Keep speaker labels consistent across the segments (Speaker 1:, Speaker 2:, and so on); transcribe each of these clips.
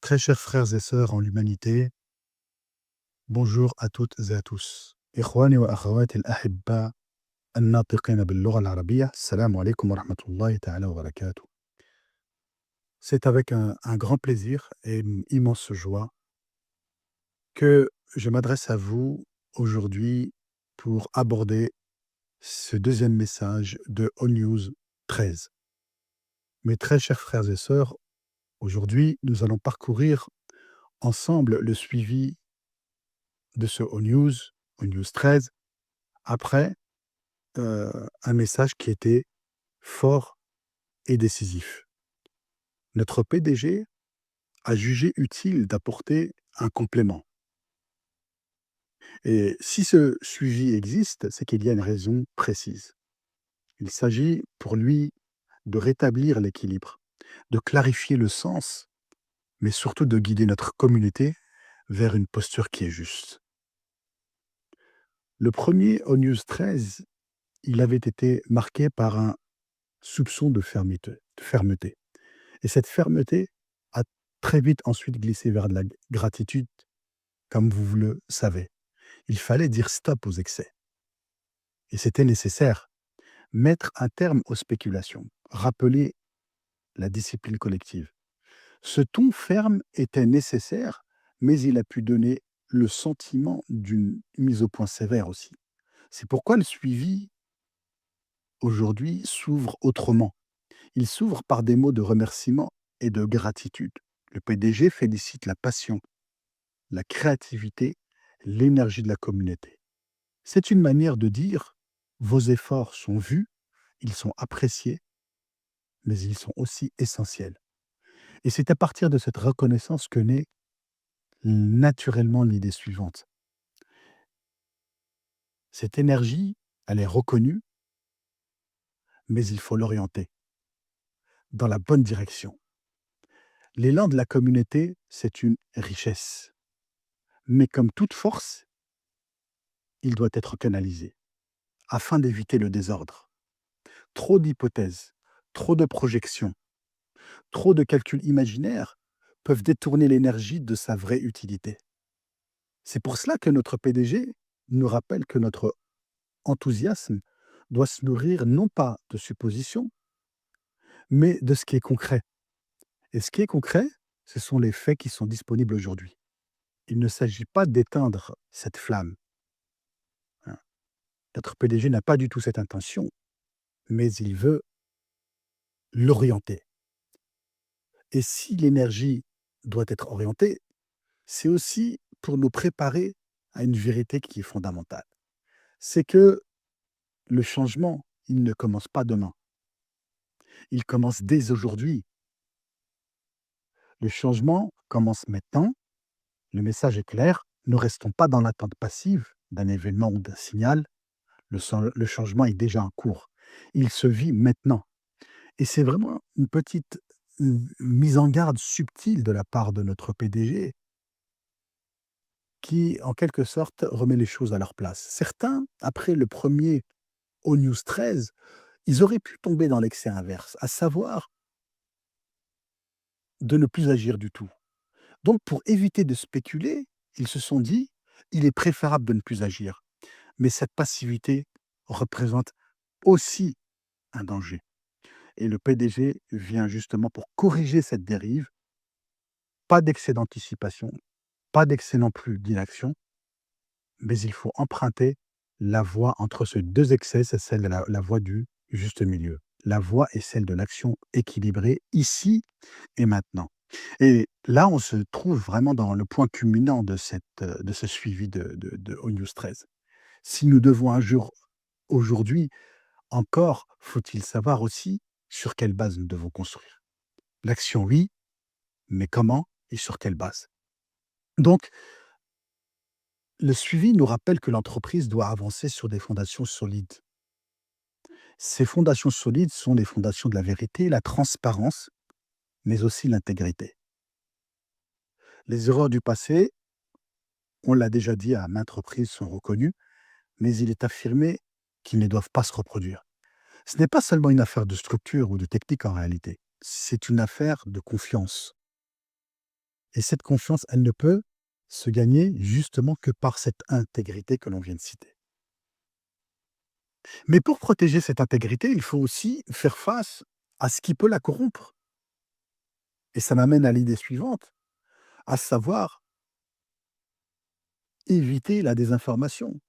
Speaker 1: Très chers frères et sœurs en l'humanité, bonjour à toutes et à tous. إخواني وأخواتي الأحباء الناطقين باللغة العربية، السلام عليكم ورحمة الله تعالى وبركاته. C'est avec un grand plaisir et une immense joie que je m'adresse à vous aujourd'hui pour aborder ce deuxième message de ONews 13. Mes très chers frères et sœurs, aujourd'hui, nous allons parcourir ensemble le suivi de ce ONews 13, après un message qui était fort et décisif. Notre PDG a jugé utile d'apporter un complément. Et si ce suivi existe, c'est qu'il y a une raison précise. Il s'agit pour lui de rétablir l'équilibre, de clarifier le sens, mais surtout de guider notre communauté vers une posture qui est juste. Le premier ONews 13, il avait été marqué par un soupçon de fermeté. Et cette fermeté a très vite ensuite glissé vers de la gratitude, comme vous le savez. Il fallait dire stop aux excès. Et c'était nécessaire. Mettre un terme aux spéculations. Rappeler la discipline collective. Ce ton ferme était nécessaire, mais il a pu donner le sentiment d'une mise au point sévère aussi. C'est pourquoi le suivi, aujourd'hui, s'ouvre autrement. Il s'ouvre par des mots de remerciement et de gratitude. Le PDG félicite la passion, la créativité, l'énergie de la communauté. C'est une manière de dire: vos efforts sont vus, ils sont appréciés, mais ils sont aussi essentiels. Et c'est à partir de cette reconnaissance que naît naturellement l'idée suivante. Cette énergie, elle est reconnue, mais il faut l'orienter dans la bonne direction. L'élan de la communauté, c'est une richesse. Mais comme toute force, il doit être canalisé afin d'éviter le désordre. Trop d'hypothèses, trop de projections, trop de calculs imaginaires peuvent détourner l'énergie de sa vraie utilité. C'est pour cela que notre PDG nous rappelle que notre enthousiasme doit se nourrir non pas de suppositions, mais de ce qui est concret. Et ce qui est concret, ce sont les faits qui sont disponibles aujourd'hui. Il ne s'agit pas d'éteindre cette flamme, hein. Notre PDG n'a pas du tout cette intention, mais il veut l'orienter. Et si l'énergie doit être orientée, c'est aussi pour nous préparer à une vérité qui est fondamentale. C'est que le changement, il ne commence pas demain. Il commence dès aujourd'hui. Le changement commence maintenant. Le message est clair. Ne restons pas dans l'attente passive d'un événement ou d'un signal. Le changement est déjà en cours. Il se vit maintenant. Et c'est vraiment une petite mise en garde subtile de la part de notre PDG qui, en quelque sorte, remet les choses à leur place. Certains, après le premier ONews 13, ils auraient pu tomber dans l'excès inverse, à savoir de ne plus agir du tout. Donc pour éviter de spéculer, ils se sont dit: «Il est préférable de ne plus agir». Mais cette passivité représente aussi un danger et le PDG vient justement pour corriger cette dérive. Pas d'excès d'anticipation, pas d'excès non plus d'inaction, mais il faut emprunter la voie entre ces 2 excès, c'est celle de la voie du juste milieu. La voie est celle de l'action équilibrée ici et maintenant. Et là, on se trouve vraiment dans le point culminant de ce suivi de ONews 13. Si nous devons un jour aujourd'hui encore, faut-il savoir aussi sur quelle base nous devons construire. L'action, oui, mais comment et sur quelle base? Donc, le suivi nous rappelle que l'entreprise doit avancer sur des fondations solides. Ces fondations solides sont les fondations de la vérité, la transparence, mais aussi l'intégrité. Les erreurs du passé, on l'a déjà dit à maintes reprises, sont reconnues, mais il est affirmé qu'ils ne doivent pas se reproduire. Ce n'est pas seulement une affaire de structure ou de technique en réalité, c'est une affaire de confiance. Et cette confiance, elle ne peut se gagner justement que par cette intégrité que l'on vient de citer. Mais pour protéger cette intégrité, il faut aussi faire face à ce qui peut la corrompre. Et ça m'amène à l'idée suivante, à savoir éviter la désinformation.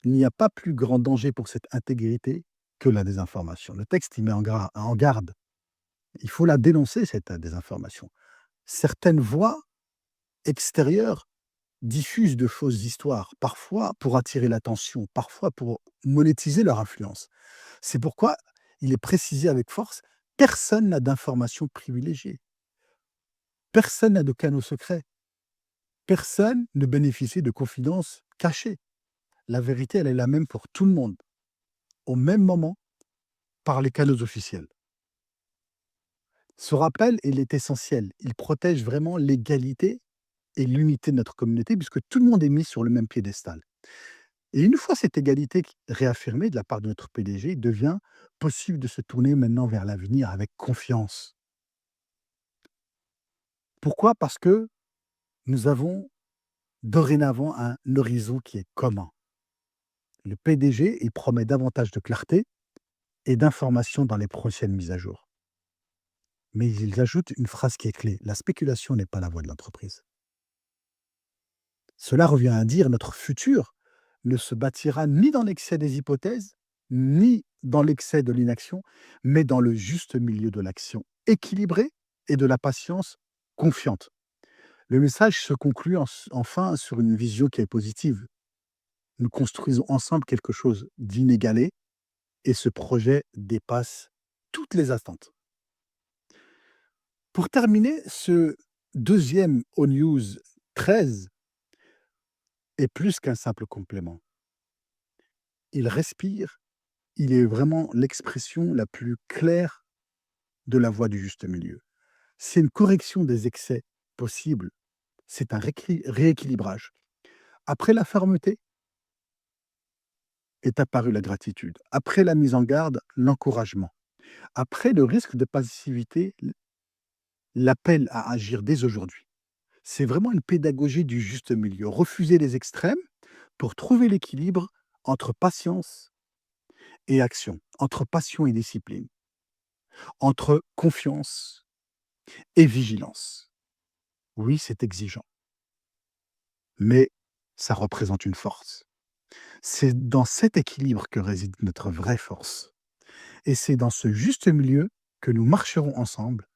Speaker 1: Il n'y a pas plus grand danger pour cette intégrité que la désinformation. Le texte, il met en garde. Il faut la dénoncer, cette désinformation. Certaines voix extérieures diffusent de fausses histoires, parfois pour attirer l'attention, parfois pour monétiser leur influence. C'est pourquoi il est précisé avec force, personne n'a d'informations privilégiées, personne n'a de canaux secrets, personne ne bénéficie de confidences cachées. La vérité, elle est la même pour tout le monde, au même moment, par les canaux officiels. Ce rappel, il est essentiel. Il protège vraiment l'égalité et l'unité de notre communauté, puisque tout le monde est mis sur le même piédestal. Et une fois cette égalité réaffirmée de la part de notre PDG, il devient possible de se tourner maintenant vers l'avenir avec confiance. Pourquoi? Parce que nous avons dorénavant un horizon qui est commun. Le PDG, il promet davantage de clarté et d'informations dans les prochaines mises à jour. Mais il ajoute une phrase qui est clé: la spéculation n'est pas la voie de l'entreprise. Cela revient à dire notre futur ne se bâtira ni dans l'excès des hypothèses, ni dans l'excès de l'inaction, mais dans le juste milieu de l'action équilibrée et de la patience confiante. Le message se conclut enfin sur une vision qui est positive. Nous construisons ensemble quelque chose d'inégalé et ce projet dépasse toutes les attentes. Pour terminer, ce deuxième O-News 13 est plus qu'un simple complément. Il respire, il est vraiment l'expression la plus claire de la voie du juste milieu. C'est une correction des excès possibles, c'est un rééquilibrage. Après la fermeté est apparue la gratitude. Après la mise en garde, l'encouragement. Après le risque de passivité, l'appel à agir dès aujourd'hui. C'est vraiment une pédagogie du juste milieu. Refuser les extrêmes pour trouver l'équilibre entre patience et action, entre passion et discipline, entre confiance et vigilance. Oui, c'est exigeant, mais ça représente une force. C'est dans cet équilibre que réside notre vraie force. Et c'est dans ce juste milieu que nous marcherons ensemble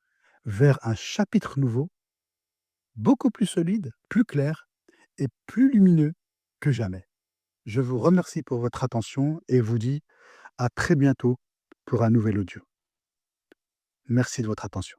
Speaker 1: vers un chapitre nouveau, beaucoup plus solide, plus clair et plus lumineux que jamais. Je vous remercie pour votre attention et vous dis à très bientôt pour un nouvel audio. Merci de votre attention.